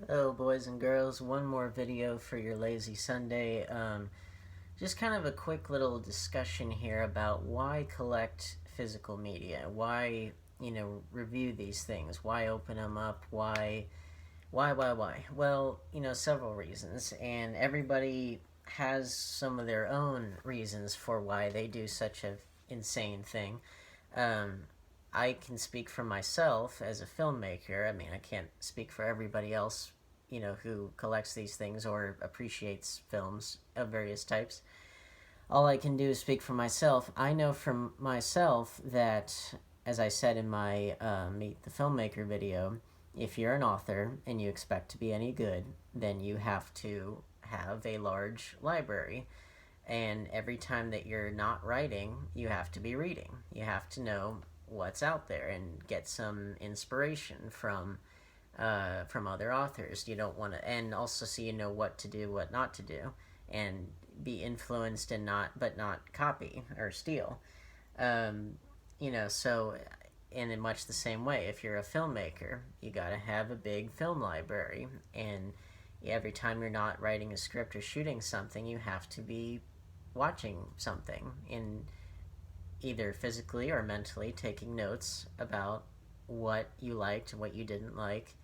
Hello, boys and girls. One more video for your lazy Sunday. Just kind of a quick little discussion here about why collect physical media. Why, review these things. Why open them up? Why? Well, several reasons. And everybody has some of their own reasons for why they do such a insane thing. Um, I can speak for myself as a filmmaker. I mean, I can't speak for everybody else, who collects these things or appreciates films of various types. All I can do is speak for myself. I know from myself that, as I said in my Meet the Filmmaker video, if you're an author and you expect to be any good, then you have to have a large library. And every time that you're not writing, you have to be reading. You have to know what's out there and get some inspiration from other authors. You don't want to, and also so you know what to do, what not to do, and be influenced and not copy or steal. Um, so in much the same way, if you're a filmmaker, you got to have a big film library, and every time you're not writing a script or shooting something, you have to be watching something in either physically or mentally, taking notes about what you liked, what you didn't like,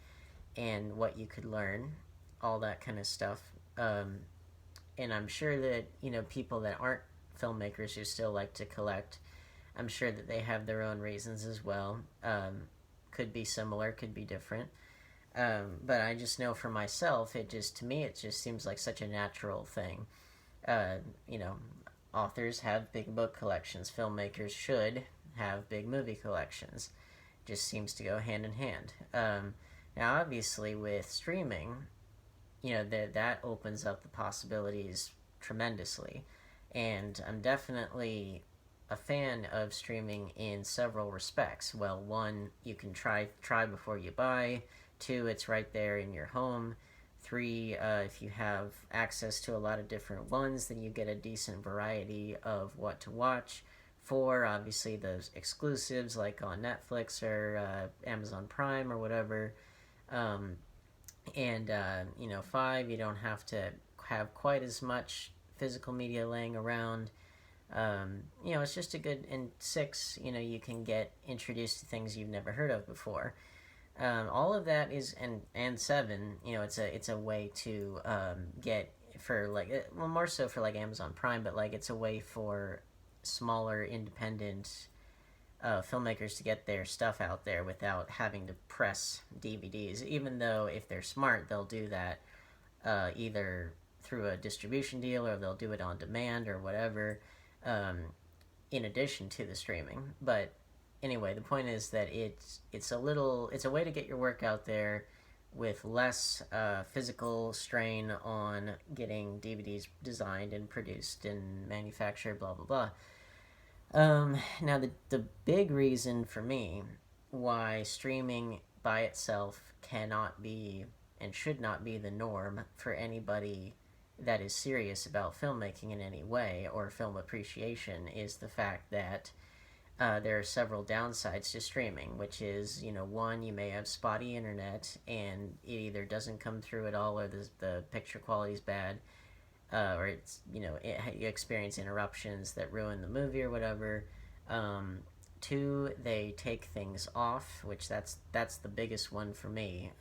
and what you could learn, all that kind of stuff. And I'm sure that, people that aren't filmmakers who still like to collect, I'm sure that they have their own reasons as well. Could be similar, could be different. But I just know for myself, to me, it just seems like such a natural thing. Uh, you know, Authors have big book collections. Filmmakers should have big movie collections. Just seems to go hand in hand. Now, obviously, with streaming, that opens up the possibilities tremendously, and I'm definitely a fan of streaming in several respects. Well, one, you can try before you buy. Two, it's right there in your home. Three, if you have access to a lot of different ones, then you get a decent variety of what to watch. Four, obviously, those exclusives like on Netflix or Amazon Prime or whatever. Um, and five, you don't have to have quite as much physical media laying around. It's just a good. And six, you can get introduced to things you've never heard of before. All of that is, and seven, it's a way to get for like, well, more so for like Amazon Prime, but like it's a way for smaller independent filmmakers to get their stuff out there without having to press DVDs. Even though if they're smart, they'll do that either through a distribution deal or they'll do it on demand or whatever, um, in addition to the streaming. But anyway, the point is that it's a way to get your work out there with less physical strain on getting DVDs designed and produced and manufactured, blah blah blah. Now, the big reason for me why streaming by itself cannot be and should not be the norm for anybody that is serious about filmmaking in any way or film appreciation is the fact that there are several downsides to streaming, which is, one, you may have spotty internet and it either doesn't come through at all or the picture quality is bad, or you experience interruptions that ruin the movie or whatever. Two, they take things off, which that's the biggest one for me.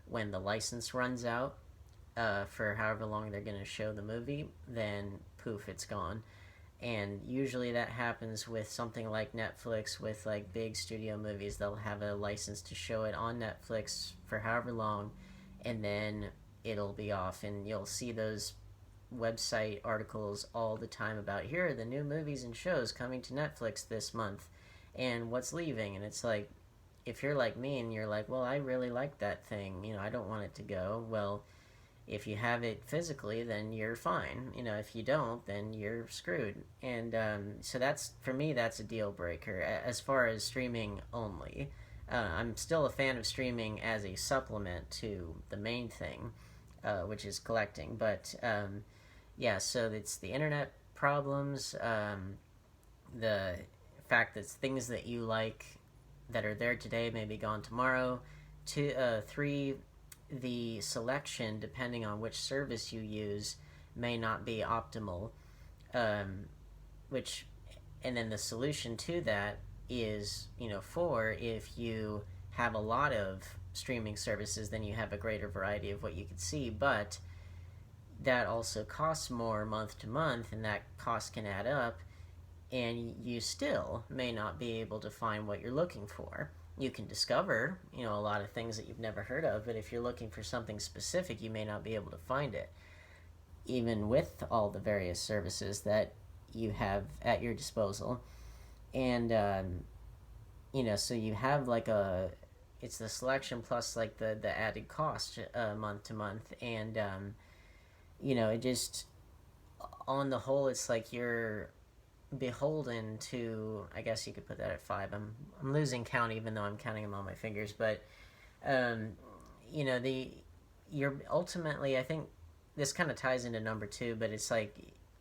When the license runs out for however long they're going to show the movie, then poof, it's gone. And usually that happens with something like Netflix. With like big studio movies, they'll have a license to show it on Netflix for however long, and then it'll be off, and you'll see those website articles all the time about here are the new movies and shows coming to Netflix this month and what's leaving. And it's like, if you're like me and you're like, well, I really like that thing, I don't want it to go. Well, if you have it physically, then you're fine. If you don't, then you're screwed. And so that's, for me, that's a deal breaker as far as streaming only. I'm still a fan of streaming as a supplement to the main thing, which is collecting. But yeah, so it's the internet problems, the fact that things that you like that are there today may be gone tomorrow. Three, the selection, depending on which service you use, may not be optimal. Um, which, and then the solution to that is, for if you have a lot of streaming services, then you have a greater variety of what you can see. But that also costs more month to month, and that cost can add up, and you still may not be able to find what you're looking for. You can discover, a lot of things that you've never heard of, but if you're looking for something specific, you may not be able to find it, even with all the various services that you have at your disposal. And, so you have like it's the selection plus like the added cost month to month. And, it just, on the whole, it's like you're beholden to, I guess you could put that at 5. I'm losing count, even though I'm counting them on my fingers. But um, you're ultimately, I think this kind of ties into number 2, but it's like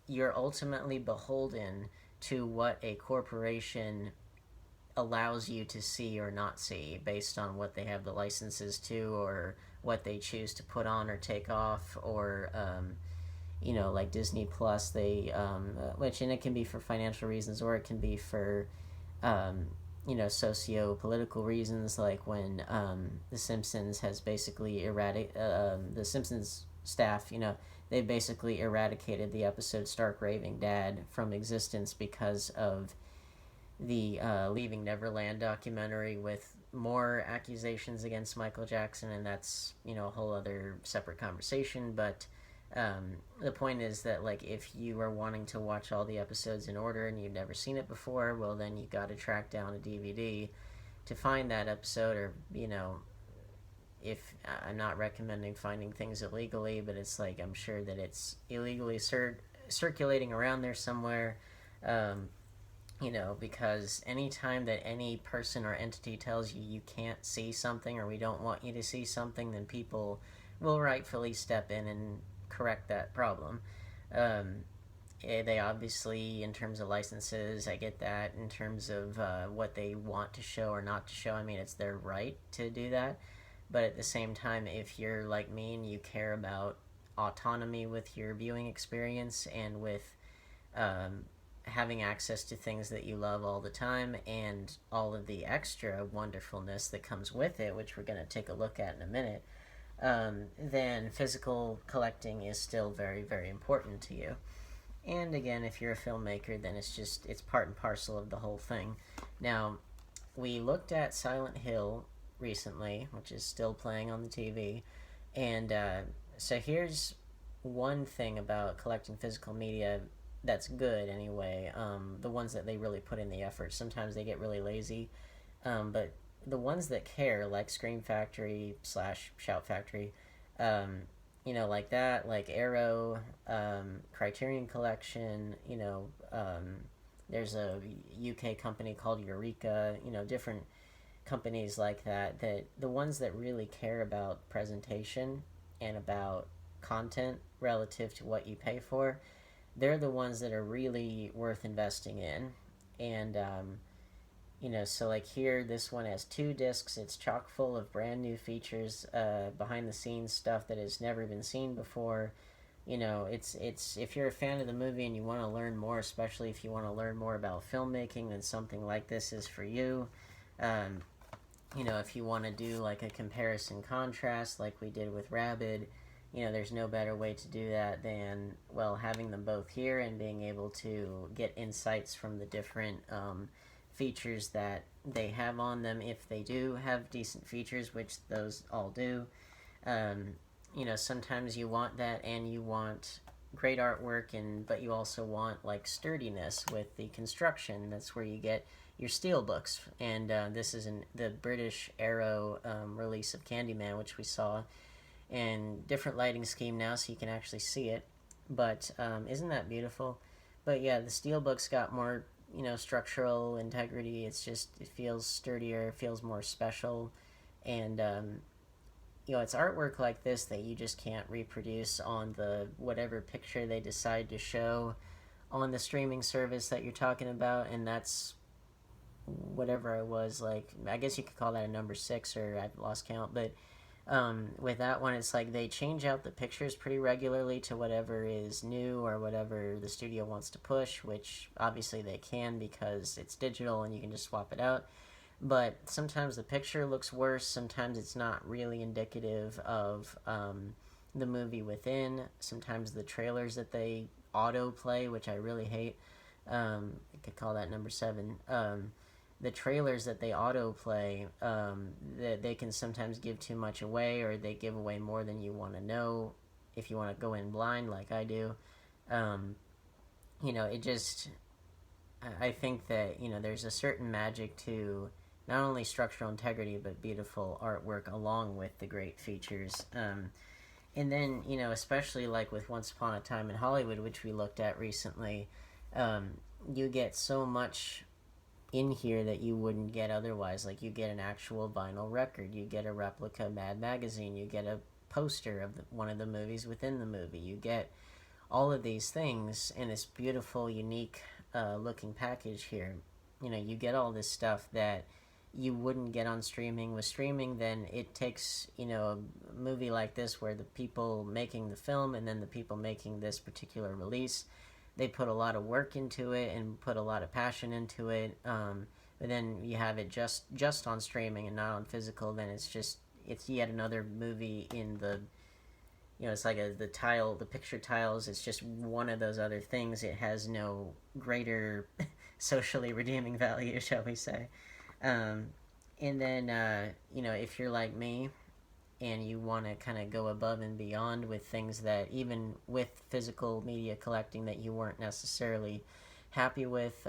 you're ultimately beholden to what a corporation allows you to see or not see based on what they have the licenses to, or what they choose to put on or take off, or like Disney Plus, they which, and it can be for financial reasons, or it can be for socio-political reasons, like when the Simpsons has basically the Simpsons staff, they basically eradicated the episode Stark Raving Dad from existence because of the Leaving Neverland documentary, with more accusations against Michael Jackson, and that's, a whole other separate conversation. But the point is that, like, if you are wanting to watch all the episodes in order and you've never seen it before, well, then you got to track down a DVD to find that episode. Or, if I'm not recommending finding things illegally, but it's like, I'm sure that it's illegally circulating around there somewhere. Because anytime that any person or entity tells you you can't see something, or we don't want you to see something, then people will rightfully step in and correct that problem. They obviously, in terms of licenses, I get that. In terms of what they want to show or not to show, I mean, it's their right to do that. But at the same time, if you're like me and you care about autonomy with your viewing experience, and with having access to things that you love all the time, and all of the extra wonderfulness that comes with it, which we're going to take a look at in a minute, then physical collecting is still very, very important to you. And again, if you're a filmmaker, then it's part and parcel of the whole thing. Now, we looked at Silent Hill recently, which is still playing on the TV, and so here's one thing about collecting physical media that's good anyway. The ones that they really put in the effort. Sometimes they get really lazy, but the ones that care, like Scream Factory / Shout Factory, like that, like Arrow, Criterion Collection, there's a UK company called Eureka, different companies like that, that the ones that really care about presentation and about content relative to what you pay for, they're the ones that are really worth investing in. And so like here, this one has 2 discs. It's chock full of brand new features, behind the scenes stuff that has never been seen before. It's if you're a fan of the movie and you want to learn more, especially if you want to learn more about filmmaking, then something like this is for you. If you want to do like a comparison contrast like we did with Rabid, there's no better way to do that than, well, having them both here and being able to get insights from the different features that they have on them, if they do have decent features, which those all do. Sometimes you want that, and you want great artwork, but you also want like sturdiness with the construction. That's where you get your steel books, and this is the British Arrow release of Candyman, which we saw, and different lighting scheme now, so you can actually see it. But isn't that beautiful? But yeah, the steelbook's got more, structural integrity. It feels sturdier, it feels more special, and it's artwork like this that you just can't reproduce on the whatever picture they decide to show on the streaming service that you're talking about. And that's whatever it was, like, I guess you could call that a number 6, or I've lost count. But With that one, it's like they change out the pictures pretty regularly to whatever is new or whatever the studio wants to push, which obviously they can because it's digital and you can just swap it out. But sometimes the picture looks worse, sometimes it's not really indicative of the movie within. Sometimes the trailers that they autoplay, which I really hate, I could call that number 7. The trailers that they autoplay, that they can sometimes give too much away, or they give away more than you want to know if you want to go in blind like I do. Um, it just, I think that, there's a certain magic to not only structural integrity but beautiful artwork along with the great features. And then, especially like with Once Upon a Time in Hollywood, which we looked at recently, you get so much in here that you wouldn't get otherwise. Like, you get an actual vinyl record, you get a replica Mad Magazine, you get a poster of one of the movies within the movie, you get all of these things in this beautiful, unique looking package here. You get all this stuff that you wouldn't get on streaming. With streaming, then it takes, a movie like this where the people making the film and then the people making this particular release, they put a lot of work into it and put a lot of passion into it. But then you have it just on streaming and not on physical. Then it's yet another movie in the, it's like the picture tiles. It's just one of those other things. It has no greater socially redeeming value, shall we say. And then, if you're like me, and you want to kind of go above and beyond with things that even with physical media collecting that you weren't necessarily happy with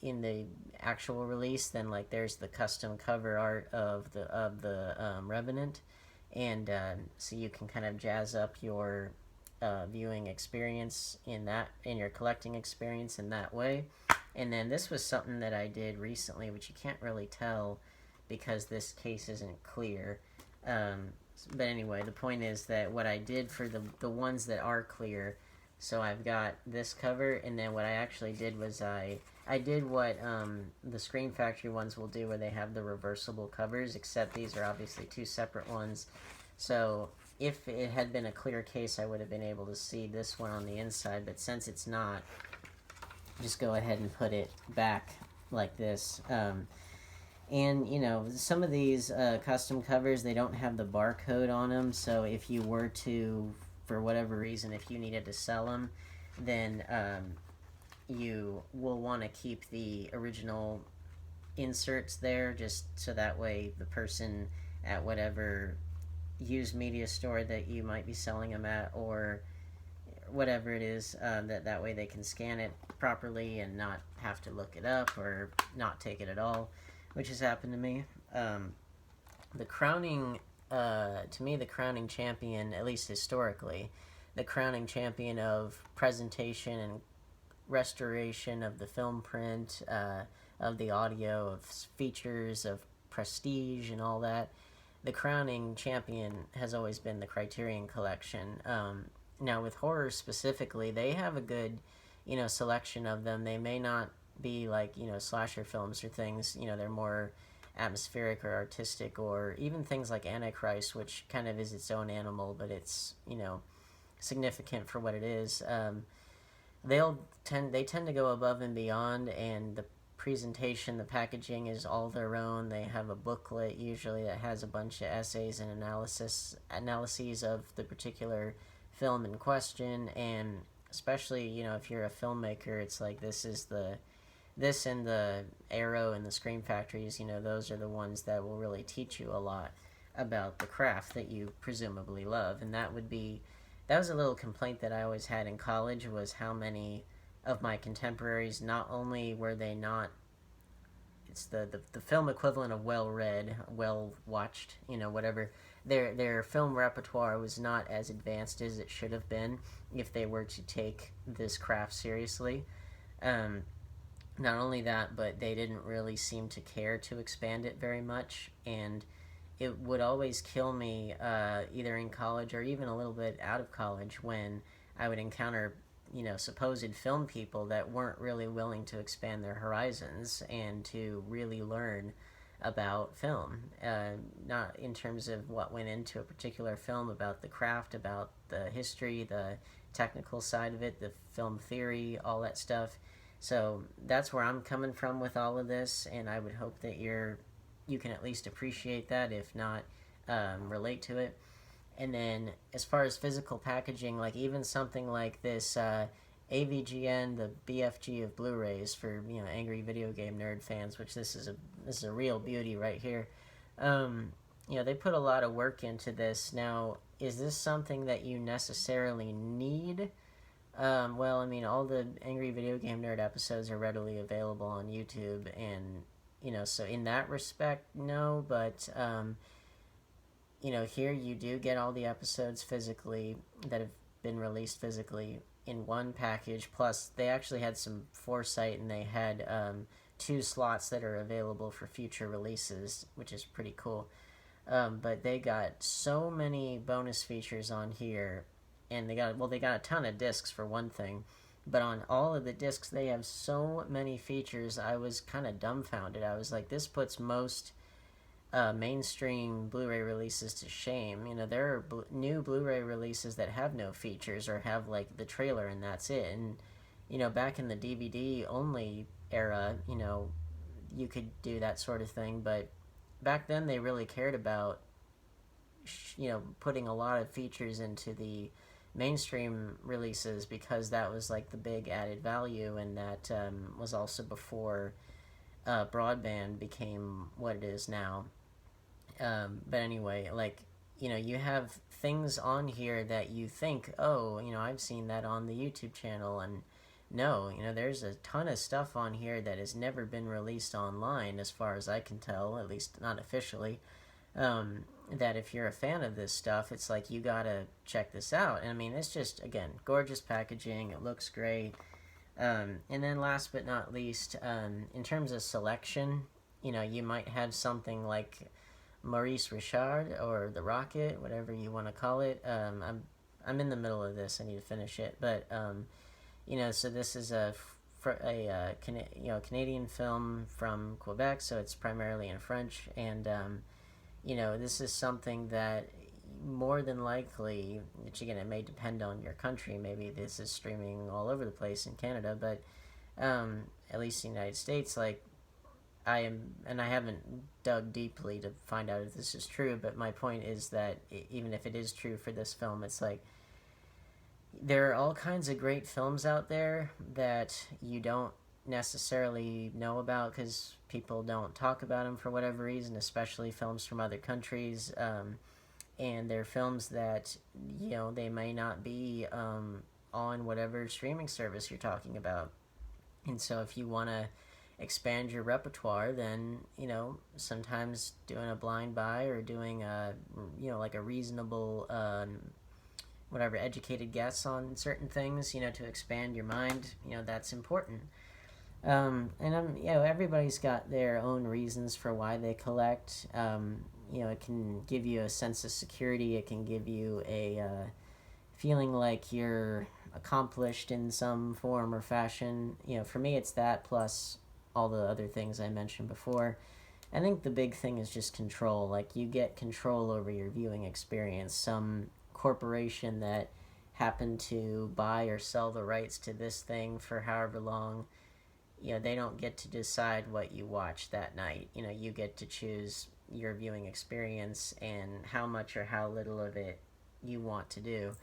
in the actual release, then like there's the custom cover art of the Revenant, and so you can kind of jazz up your viewing experience in your collecting experience in that way. And then this was something that I did recently, which you can't really tell because this case isn't clear. But anyway, the point is that what I did for the ones that are clear, so I've got this cover, and then what I actually did was I did what the Screen Factory ones will do, where they have the reversible covers, except these are obviously two separate ones. So if it had been a clear case, I would have been able to see this one on the inside, but since it's not, just go ahead and put it back like this. And, some of these custom covers, they don't have the barcode on them, so if you were to, for whatever reason, if you needed to sell them, then you will want to keep the original inserts there, just so that way the person at whatever used media store that you might be selling them at, or whatever it is, that way they can scan it properly and not have to look it up or not take it at all, which has happened to me. The crowning, to me, the crowning champion, at least historically, the crowning champion of presentation and restoration of the film print, of the audio, of features, of prestige and all that, the crowning champion has always been the Criterion Collection. Now, with horror specifically, they have a good, selection of them. They may not be like, slasher films or things, they're more atmospheric or artistic, or even things like Antichrist, which kind of is its own animal, but it's, significant for what it is. They tend to go above and beyond, and the presentation, the packaging is all their own. They have a booklet usually that has a bunch of essays and analyses of the particular film in question, and especially, if you're a filmmaker, it's like this and the Arrow and the Screen Factories, those are the ones that will really teach you a lot about the craft that you presumably love. And that was a little complaint that I always had in college, was how many of my contemporaries, not only were they not, it's the film equivalent of well-read, well-watched, whatever, their film repertoire was not as advanced as it should have been if they were to take this craft seriously. Not only that, but they didn't really seem to care to expand it very much, and it would always kill me, either in college or even a little bit out of college, when I would encounter, supposed film people that weren't really willing to expand their horizons and to really learn about film, not in terms of what went into a particular film, about the craft, about the history, the technical side of it, the film theory, all that stuff. So that's where I'm coming from with all of this, and I would hope that you can at least appreciate that, if not relate to it. And then as far as physical packaging, like even something like this AVGN, the BFG of Blu-rays for angry video game nerd fans, which this is a real beauty right here. They put a lot of work into this. Now, is this something that you necessarily need? Well, I mean, all the angry video game nerd episodes are readily available on YouTube, and so in that respect, no. But here you do get all the episodes physically that have been released physically in one package. Plus, they actually had some foresight, and they had 2 slots that are available for future releases, which is pretty cool. But they got so many bonus features on here, and they got a ton of discs for one thing. But on all of the discs, they have so many features. I was kind of dumbfounded. I was like, this puts most mainstream Blu-ray releases to shame. There are new Blu-ray releases that have no features or have like the trailer and that's it. And back in the DVD only era, you could do that sort of thing. But back then, they really cared about putting a lot of features into the mainstream releases, because that was like the big added value, and that was also before broadband became what it is now. But anyway, like you have things on here that you think, oh, I've seen that on the YouTube channel, and no, there's a ton of stuff on here that has never been released online, as far as I can tell, at least not officially. That if you're a fan of this stuff, it's like, you gotta check this out. And I mean, it's just, again, gorgeous packaging. It looks great. And then last but not least, in terms of selection, you might have something like Maurice Richard or The Rocket, whatever you want to call it. I'm in the middle of this. I need to finish it. But, so this is a Canadian film from Quebec, so it's primarily in French. And, this is something that more than likely, which again, it may depend on your country. Maybe this is streaming all over the place in Canada, but at least in the United States, like, I haven't dug deeply to find out if this is true, but my point is that even if it is true for this film, it's like, there are all kinds of great films out there that you don't necessarily know about because people don't talk about them for whatever reason, especially films from other countries. And they're films that, they may not be on whatever streaming service you're talking about. And so if you want to expand your repertoire, then, sometimes doing a blind buy or doing like a reasonable whatever educated guess on certain things, to expand your mind, that's important. And everybody's got their own reasons for why they collect. It can give you a sense of security. It can give you a feeling like you're accomplished in some form or fashion. For me, it's that plus all the other things I mentioned before. I think the big thing is just control. Like, you get control over your viewing experience. Some corporation that happened to buy or sell the rights to this thing for however long, they don't get to decide what you watch that night. You get to choose your viewing experience and how much or how little of it you want to do.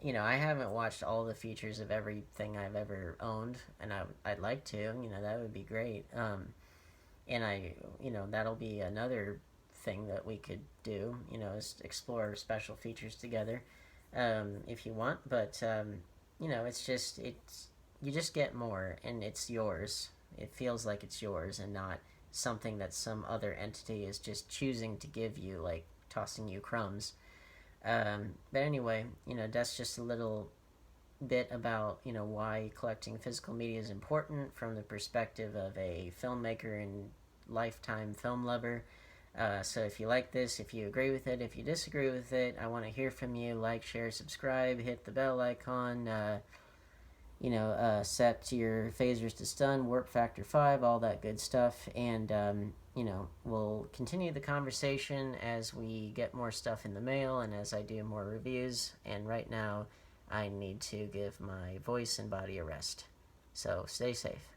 I haven't watched all the features of everything I've ever owned, and I'd like to. That would be great. And that'll be another thing that we could do, is explore special features together, if you want. But, you just get more, and it's yours. It feels like it's yours and not something that some other entity is just choosing to give you, like tossing you crumbs. But anyway, that's just a little bit about, why collecting physical media is important from the perspective of a filmmaker and lifetime film lover. So if you like this, if you agree with it, if you disagree with it, I want to hear from you. Like, share, subscribe, hit the bell icon. set your phasers to stun, warp factor 5, all that good stuff. And, we'll continue the conversation as we get more stuff in the mail and as I do more reviews. And right now, I need to give my voice and body a rest. So stay safe.